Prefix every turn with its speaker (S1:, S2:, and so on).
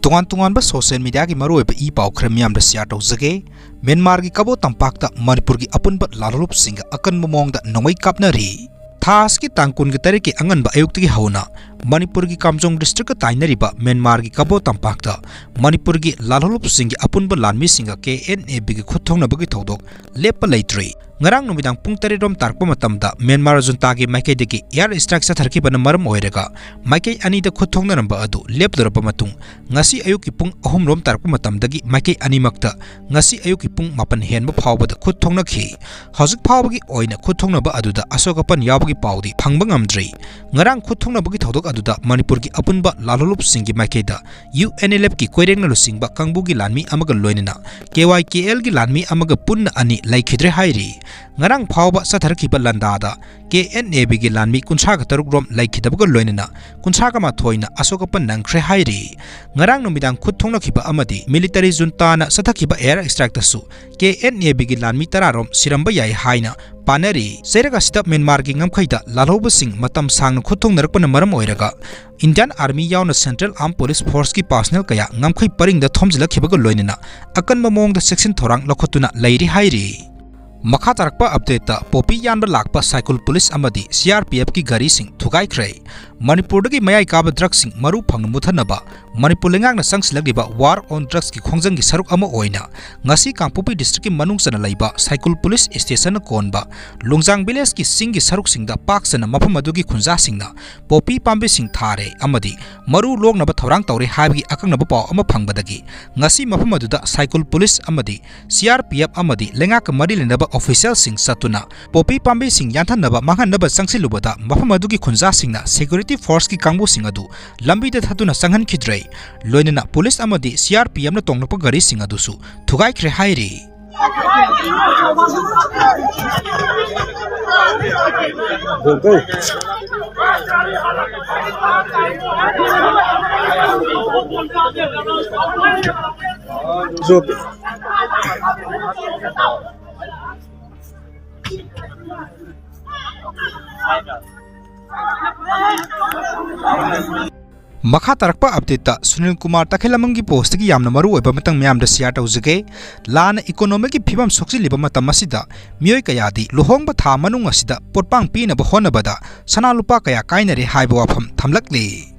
S1: तोंगान social media की मरोब ई पाव खर मियाम the share तौजगे Myanmar की कबो तंपाक्ता मणिपुर की अपुनब लालरूप सिंह अकन मोंग द नोंगै कापनरी थास की तांकुन की तरह की अंगन अयुक्त की हौना मणिपुर की कामजोंग डिस्ट्रिक्ट ताइनरीबा म्यांमार की कबो तंपाक्ता मणिपुर की लालरूप सिंह अपुनब लानमी सिंह KNAB की खुथोंगनबगी थौदोक लेप लैत्रे ngarang numidang pung taridom tarpa matamda Myanmar junta gi maikei degi air strike satharkibana maram oirega maikei ani da khuthongna namba adu lepdorpa matung ngasi ayuki pung 3 rom tarpa matamdagi maikei ani makta ngasi ayuki pung 4 henba phawbada khuthongna khi hojik phawbagi oina khuthongna ba aduda asokapan yabagi pawdi phangba ngamdri ngarang khuthongna bagi thodok aduda Manipur gi apunba lalolup singi maikei da UNLF ki koirengna lusingba kangbu gi lanmi amaga loinena KYKL gi lanmi amaga punna ani laikhidre hairi ngarang phawba satharkiba landada KNAB gi lanmi kuncha ga taruk rom laikhidabga loinena kuncha ga ma thoina asokapan nangkhre hairi ngarang numidang khuthongna khiba amadi military junta na sathakiba air strike tasu KNAB gi lanmi tararom siramba yai haina panari serega sita Myanmar gi ngamkhaida lalhoba sing matam sang khuthong narakpana maram oiraga Indian Army yauna Central Armed Police Force ki personnel kaya ngamkhai paring da thomjila khibaga loinena akan mamong da section thorang lokhotuna lairi hairi Makha tarakpa update Poppy Yanthatpa lakpa cycle police amadi CRPF ki Gari Thugairakle Manipur dagi mayai kaba drugs sing maru phang muthanaba Manipur lengang na sangsilagiba war on drugs ki khongjang gi saruk ama oina ngasi Kangpopi district ki manung sana laiba cycle police station na konba Lungjang village ki sing gi saruk singda pak sana mafam adu gi khunja singna Poppy pambe sing thare amadi maru log na ba thorang tawre habi akang na ba paw ama phangbadagi ngasi mafam adu da cycle police amadi CRPF amadi lenga ka mari lenaba official sing satuna Poppy pambe sing Yanthatpa manghanaba sangsilubada mafam adu gi khunja singna security force ki kangbu sing adu lambi da thatuna sanghan khidrei loinena police amadi CRPF na tongnapa Gari sing adu su Thugairakle hairi Makha tarakpa update ta Sunil Kumar takhilamang gi post gi yamna maru oiba matang myam da share tawjage lan economic gi phibam soksi liba matam asida mioi kayadi luhongba tha manung asida potpang pi na ba hona bada sana lupa kaya kainare haiba wafam thamlakli